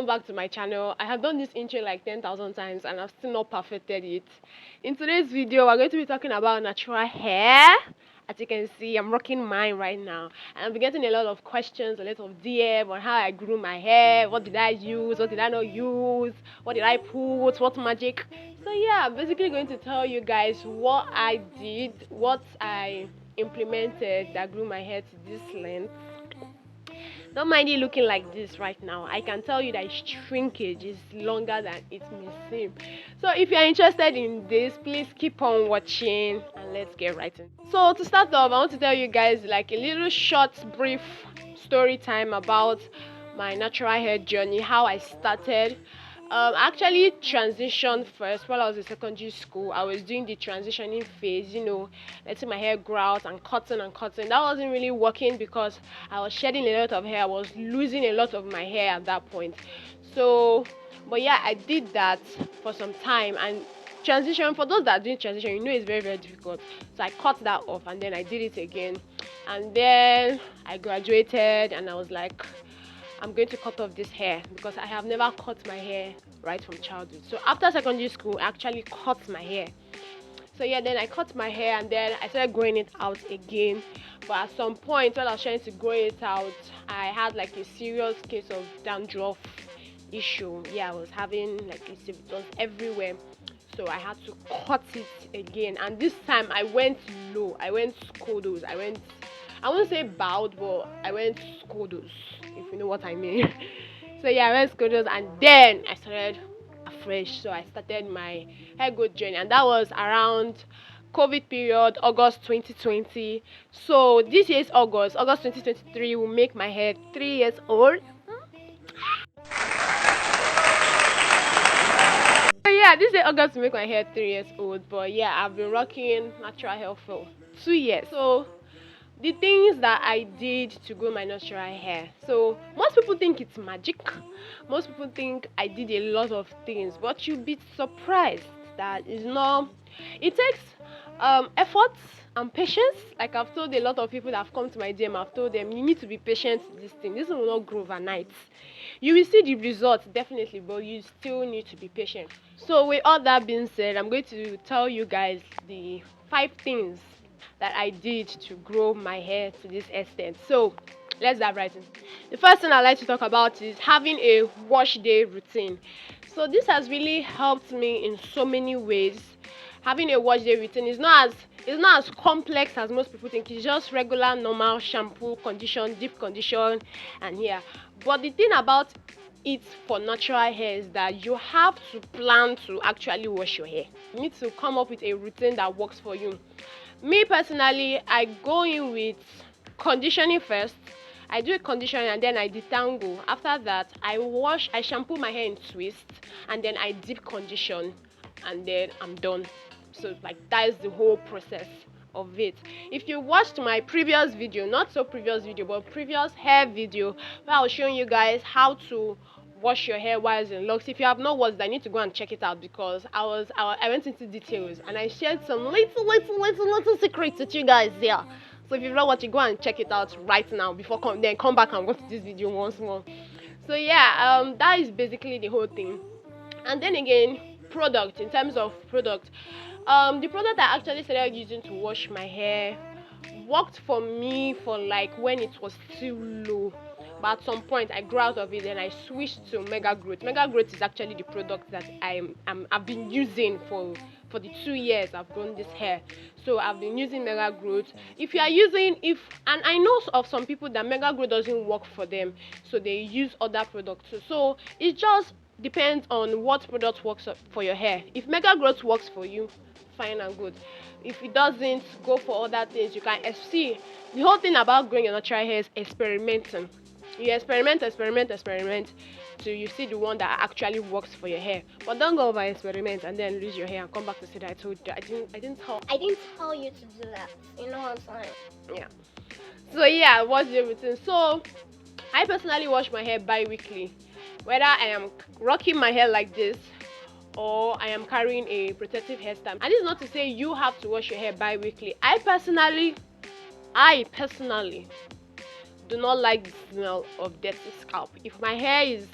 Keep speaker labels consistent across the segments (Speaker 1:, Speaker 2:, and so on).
Speaker 1: welcome back to my channel. I have done this intro like 10,000 times and I've still not perfected it. In today's video, we're going to be talking about natural hair. As you can see, I'm rocking mine right now, and I've been getting a lot of questions, a lot of DM on how I grew my hair, what did I use, what did I not use, what did I put, what magic. So yeah, I'm basically going to tell you guys what I did, what I implemented that grew my hair to this length. Don't mind it looking like this right now. I can tell you that its shrinkage is longer than it may seem. So if you're interested in this, please keep on watching and let's get right in. So to start off, I want to tell you guys like a little short, brief story time about my natural hair journey, how I started. I actually transitioned first while I was in secondary school. I was doing the transitioning phase, letting my hair grow out and cutting and cutting. That wasn't really working because I was shedding a lot of hair. I was losing a lot of my hair at that point. So, but yeah, I did that for some time. And transition, for those that are doing transition, it's very, very difficult. So I cut that off and then I did it again. And then I graduated and I was like, I'm going to cut off this hair because I have never cut my hair right from childhood. So after secondary school, I actually cut my hair. So yeah, then I cut my hair and then I started growing it out again. But at some point when I was trying to grow it out, I had like a serious case of dandruff issue. Yeah, I was having like it was everywhere. So I had to cut it again. And this time I went low. I went scodos. I won't say bowed, but I went scodos, if you know what I mean. So yeah, I went scodos and then I started afresh. So I started my hair growth journey, and that was around COVID period, August 2020. So this year's August 2023 will make my hair 3 years old. So yeah, this year August will make my hair 3 years old. But yeah, I've been rocking natural hair for 2 years. So the things that I did to grow my natural hair. So most people think it's magic. Most people think I did a lot of things, but you'll be surprised that it's not. It takes effort and patience. Like I've told a lot of people that have come to my DM, I've told them you need to be patient with this thing. This will not grow overnight. You will see the results definitely, but you still need to be patient. So with all that being said, I'm going to tell you guys the 5 things that I did to grow my hair to this extent. So let's dive right in. The first thing I like to talk about is having a wash day routine. So this has really helped me in so many ways. Having a wash day routine is not as complex as most people think. It's just regular, normal shampoo, condition, deep condition, and yeah. But the thing about it for natural hair is that you have to plan to actually wash your hair. You need to come up with a routine that works for you. Me personally, I go in with conditioning first. I do a conditioning and then I detangle. After that, I shampoo my hair in twist and then I deep condition and then I'm done. So like that is the whole process of it. If you watched my previous video, not so previous video, but previous hair video, where I was showing you guys how to wash your hair while it's in locks. If you have not watched, I need to go and check it out because I went into details and I shared some little secrets with you guys there. So if you've not watched it, go and check it out right now before come back and watch this video once more. So yeah, that is basically the whole thing. And then again, product. In terms of product, the product I actually started using to wash my hair worked for me for like when it was still low. But at some point I grew out of it and I switched to Mega Growth. Mega Growth is actually the product that I've been using for the 2 years I've grown this hair. So I've been using Mega Growth. If you are using and I know of some people that Mega Growth doesn't work for them, so they use other products. So it just depends on what product works for your hair. If Mega Growth works for you, fine and good. If it doesn't, go for other things. You can see the whole thing about growing your natural hair is experimenting. You experiment till you see the one that actually works for your hair. But don't go over experiment and then lose your hair and come back to say that I told you. I didn't tell you to do that. You know what I'm saying? Yeah. So yeah, what's the routine? So I personally wash my hair bi-weekly. Whether I am rocking my hair like this or I am carrying a protective hairstyle. And this is not to say you have to wash your hair bi-weekly. I personally do not like the smell of dirty scalp. If my hair is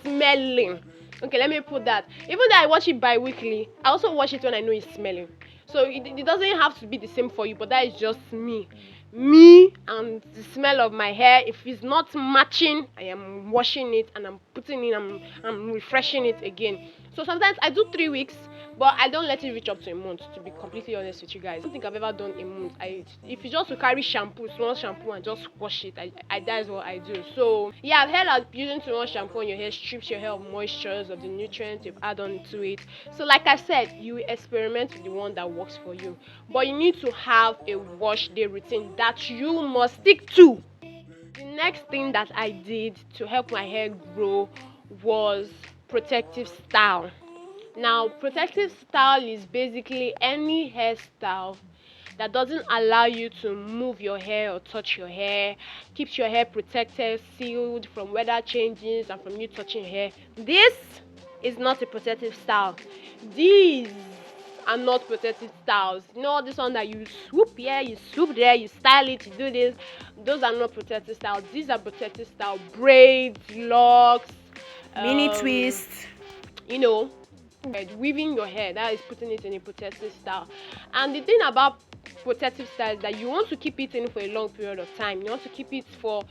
Speaker 1: smelling, okay, let me put that. Even though I wash it bi-weekly, I also wash it when I know it's smelling. So it doesn't have to be the same for you, but that is just me. Me and the smell of my hair, if it's not matching, I am washing it and I'm putting in, I'm refreshing it again. So sometimes I do 3 weeks, but I don't let it reach up to a month, to be completely honest with you guys. I don't think I've ever done a month. If you just to carry shampoo, small shampoo, and just wash it, that is what I do. So yeah, I've heard that using too much shampoo on your hair strips your hair of moisture, of the nutrients you've added on to it. So like I said, you experiment with the one that works for you, but you need to have a wash day routine that you must stick to. The next thing that I did to help my hair grow was protective style. Now, protective style is basically any hairstyle that doesn't allow you to move your hair or touch your hair, keeps your hair protected, sealed from weather changes and from you touching your hair. This is not a protective style. These are not protective styles. You know, this one that you swoop here, you swoop there, you style it, you do this. Those are not protective styles. These are protective style. Braids, locks,
Speaker 2: mini twist.
Speaker 1: You know, weaving your hair, that is putting it in a protective style. And the thing about protective style is that you want to keep it in for a long period of time. You want to keep it for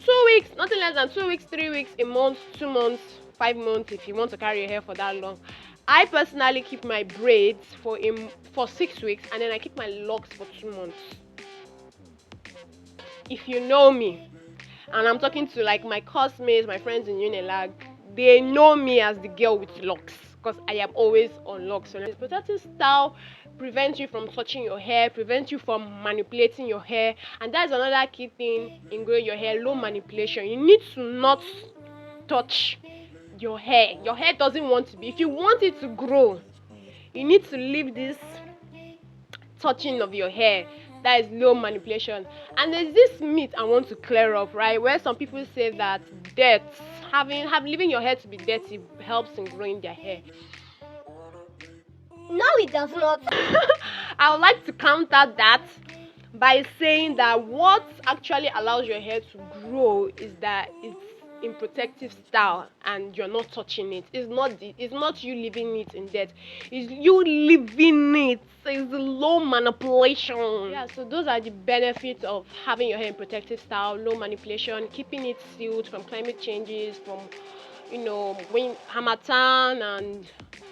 Speaker 1: 2 weeks, nothing less than 2 weeks, 3 weeks, a month, 2 months, 5 months, if you want to carry your hair for that long. I personally keep my braids for 6 weeks, and then I keep my locks for 2 months. If you know me, and I'm talking to like my classmates, my friends in Unilag, they know me as the girl with locks, because I am always on locks. So the protective style prevents you from touching your hair, prevents you from manipulating your hair, and that's another key thing in growing your hair: low manipulation. You need to not touch your hair. Your hair doesn't want to be. If you want it to grow, you need to leave this touching of your hair. That is low manipulation. And there's this myth I want to clear up, right, where some people say that leaving your hair to be dirty helps in growing their hair.
Speaker 2: No, it does not.
Speaker 1: I would like to counter that by saying that what actually allows your hair to grow is that it's in protective style and you're not touching it. It's not you leaving it in dirt. It's you leaving it. It's low manipulation. Yeah, so those are the benefits of having your hair in protective style: low manipulation, keeping it sealed from climate changes, from when harmattan and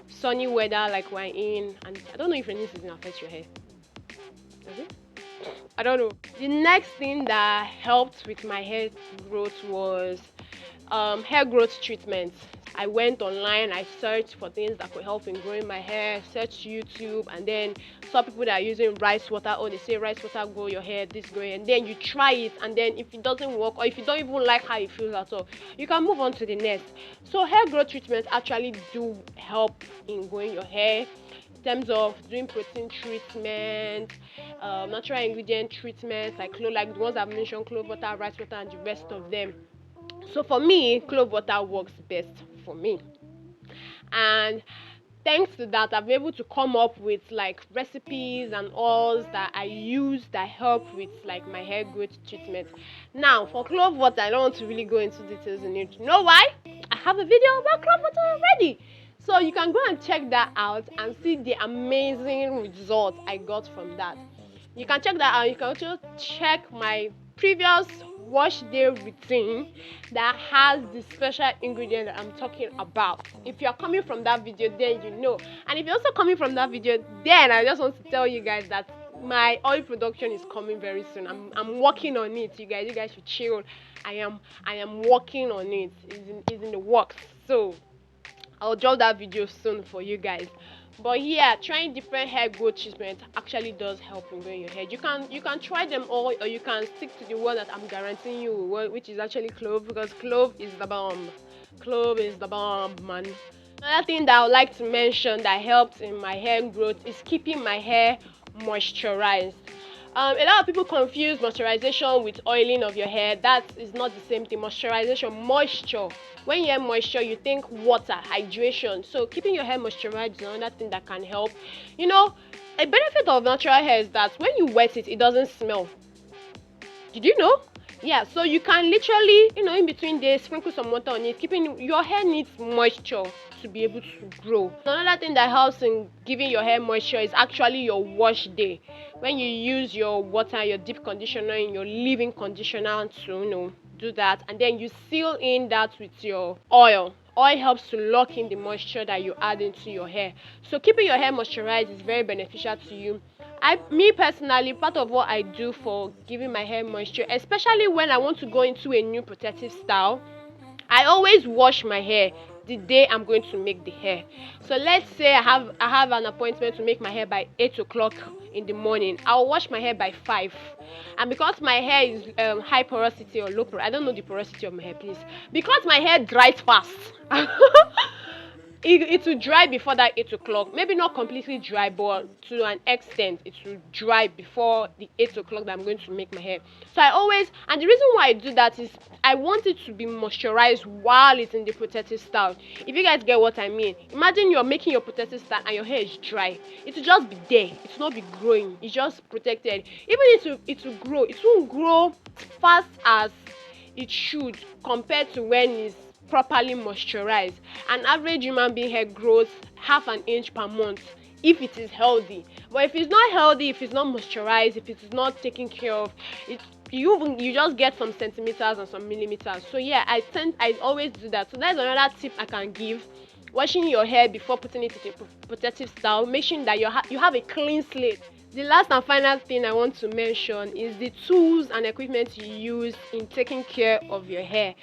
Speaker 1: sunny weather like we're in. And I don't know if rainy season affects your hair. Does it? I don't know. The next thing that helped with my hair growth was hair growth treatment. I went online, I searched for things that could help in growing my hair, searched YouTube, and then saw people that are using rice water. Oh, they say rice water grow your hair, this grow, and then you try it, and then if it doesn't work, or if you don't even like how it feels at all, you can move on to the next. So hair growth treatments actually do help in growing your hair, in terms of doing protein treatment, natural ingredient treatments like the ones I've mentioned: clove water, rice water, and the rest of them. So for me, clove water works best for me, and thanks to that, I've been able to come up with like recipes and oils that I use that help with like my hair growth treatment. Now for clove water, I don't want to really go into details in it. You know why? I have a video about clove water already. So you can go and check that out and see the amazing results I got from that. You can check that out. You can also check my previous wash day routine that has the special ingredient that I'm talking about. If you're coming from that video, then you know. And if you're also coming from that video, then I just want to tell you guys that my oil production is coming very soon. I'm working on it. You guys should chill. I am working on it. It's in the works. So I'll drop that video soon for you guys. But yeah, trying different hair growth treatment actually does help in growing your hair. You can try them all, or you can stick to the one that I'm guaranteeing you, which is actually clove, because clove is the bomb. Clove is the bomb, man. Another thing that I would like to mention that helps in my hair growth is keeping my hair moisturized. A lot of people confuse moisturization with oiling of your hair. That is not the same thing. Moisturization, moisture. When you hear moisture, you think water, hydration. So keeping your hair moisturized is another thing that can help. You know, a benefit of natural hair is that when you wet it, it doesn't smell. Did you know? Yeah, so you can literally, in between days, sprinkle some water on it. Keeping your hair needs moisture to be able to grow. Another thing that helps in giving your hair moisture is actually your wash day. When you use your water, your deep conditioner, and your leave-in conditioner to, do that, and then you seal in that with your oil. Oil helps to lock in the moisture that you add into your hair. So keeping your hair moisturized is very beneficial to you. Me personally, part of what I do for giving my hair moisture, especially when I want to go into a new protective style, I always wash my hair the day I'm going to make the hair. So let's say I have an appointment to make my hair by 8 o'clock in the morning. I'll wash my hair by 5. And because my hair is high porosity or low porosity, I don't know the porosity of my hair, please. Because my hair dries fast. It will dry before that 8 o'clock. Maybe not completely dry, but to an extent, it will dry before the 8 o'clock that I'm going to make my hair. So and the reason why I do that is I want it to be moisturized while it's in the protective style. If you guys get what I mean, imagine you're making your protective style and your hair is dry. It will just be there. It will not be growing. It's just protected. Even it will grow. It won't grow fast as it should compared to when it's properly moisturized. An average human being hair grows half an inch per month if it is healthy. But if it's not healthy, if it's not moisturized, if it's not taken care of, you just get some centimeters and some millimeters. So yeah, I always do that. So that's another tip I can give. Washing your hair before putting it into a protective style, make sure that you have a clean slate. The last and final thing I want to mention is the tools and equipment you use in taking care of your hair.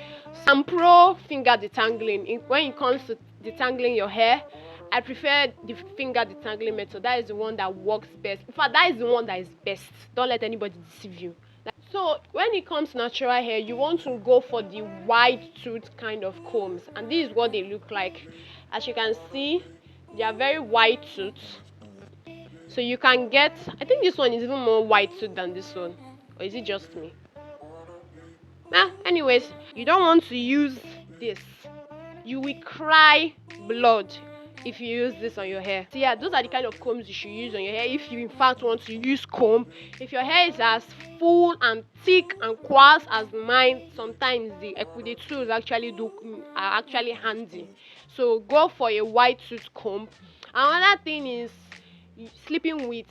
Speaker 1: I'm pro finger detangling. When it comes to detangling your hair, I prefer the finger detangling method. That is the one that works best. In fact, that is the one that is best. Don't let anybody deceive you. So when it comes to natural hair, you want to go for the wide tooth kind of combs, and this is what they look like. As you can see, they are very wide tooth. So you can get, I think this one is even more wide tooth than this one, or is it just me? Anyways, you don't want to use this. You will cry blood if you use this on your hair. So yeah, those are the kind of combs you should use on your hair if you in fact want to use comb. If your hair is as full and thick and coarse as mine, sometimes the tools are actually handy. So go for a wide tooth comb. Another thing is sleeping with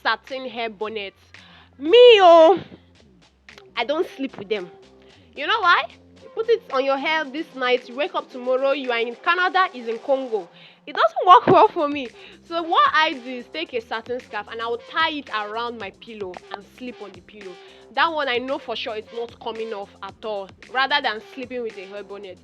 Speaker 1: satin hair bonnets. I don't sleep with them. You know why? You put it on your hair this night, you wake up tomorrow, you are in Canada, is in Congo. It doesn't work well for me. So what I do is take a satin scarf and I will tie it around my pillow and sleep on the pillow. That one I know for sure it's not coming off at all, rather than sleeping with a hair bonnet.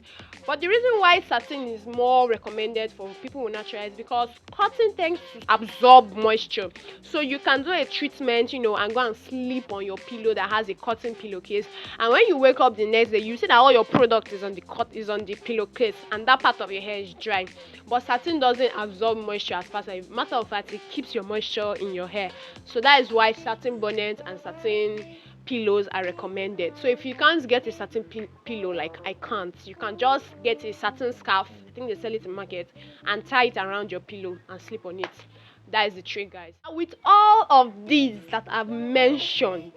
Speaker 1: But the reason why satin is more recommended for people with natural hair is because cotton tends to absorb moisture. So you can do a treatment, and go and sleep on your pillow that has a cotton pillowcase. And when you wake up the next day, you see that all your product is on the pillowcase, and that part of your hair is dry. But satin doesn't absorb moisture as fast. As a matter of fact, it keeps your moisture in your hair. So that is why satin bonnet and satin pillows are recommended. So if you can't get a satin pillow, like I can't, you can just get a satin scarf. I think they sell it in market, and tie it around your pillow and sleep on it. That is the trick, guys. With all of these that I've mentioned,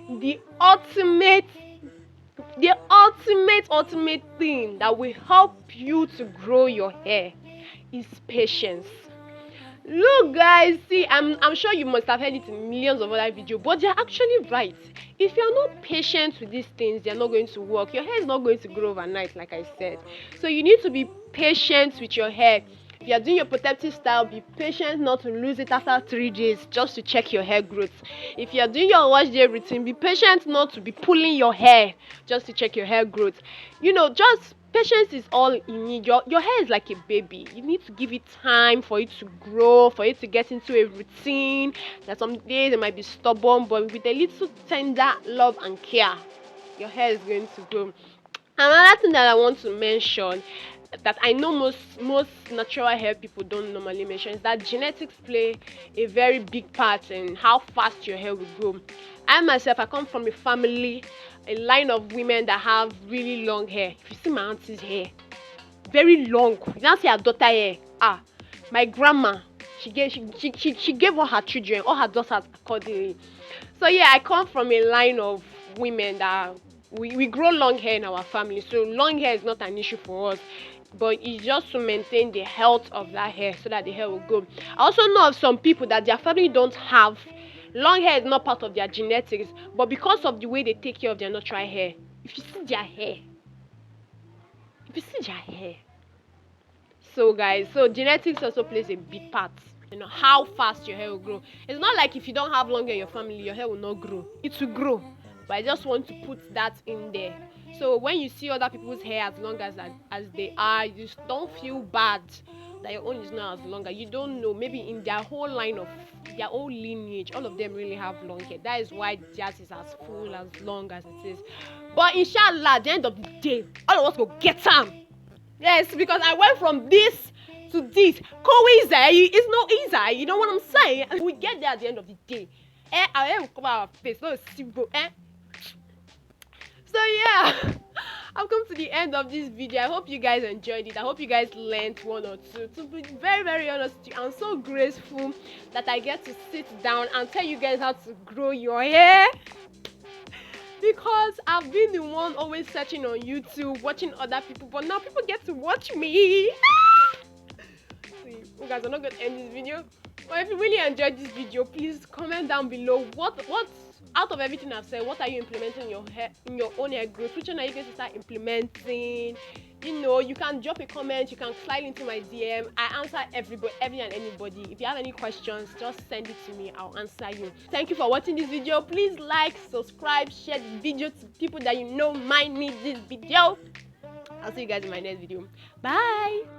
Speaker 1: the ultimate thing that will help you to grow your hair is patience. Look, guys, see, I'm sure you must have heard it in millions of other videos, but they're actually right. If you're not patient with these things, they're not going to work. Your hair is not going to grow overnight, like I said. So you need to be patient with your hair. If you're doing your protective style, be patient not to lose it after 3 days just to check your hair growth. If you're doing your wash day routine, be patient not to be pulling your hair just to check your hair growth. Just patience is all you need. Your hair is like a baby. You need to give it time for it to grow, for it to get into a routine. That some days it might be stubborn, but with a little tender love and care, your hair is going to grow. Another thing that I want to mention that I know most natural hair people don't normally mention is that genetics play a very big part in how fast your hair will grow. I myself, I come from a line of women that have really long hair. If you see my auntie's hair, very long. You now see her daughter hair. My grandma, she gave all her children, all her daughters accordingly. So yeah, I come from a line of women that we grow long hair in our family, so long hair is not an issue for us, but it's just to maintain the health of that hair so that the hair will grow. I also know of some people that their family don't have long hair, is not part of their genetics, but because of the way they take care of their natural hair, if you see their hair, so guys, so genetics also plays a big part, how fast your hair will grow. It's not like if you don't have long hair in your family, your hair will not grow. It will grow, but I just want to put that in there. So when you see other people's hair as long as they are, you just don't feel bad that your own is not as longer. You don't know, maybe in their whole line of their whole lineage, all of them really have long hair. That is why theirs is as full, as long as it is. But inshallah, at the end of the day, all of us will get them. Yes, because I went from this to this. It's not easy. You know what I'm saying? We get there at the end of the day. Our hair will cover our face. No, so yeah, I've come to the end of this video. I hope you guys enjoyed it. I hope you guys learned one or two. To be very, very honest with you, I'm so grateful that I get to sit down and tell you guys how to grow your hair. Because I've been the one always searching on YouTube, watching other people, but now people get to watch me. See, you guys are not going to end this video. But if you really enjoyed this video, please comment down below what out of everything I've said, what are you implementing in your hair, in your own hair growth? Which one are you going to start implementing? You know, you can drop a comment, you can slide into my DM. I answer every and anybody. If you have any questions, just send it to me. I'll answer you. Thank you for watching this video. Please like, subscribe, share the video to people that you know might need this video. I'll see you guys in my next video. Bye.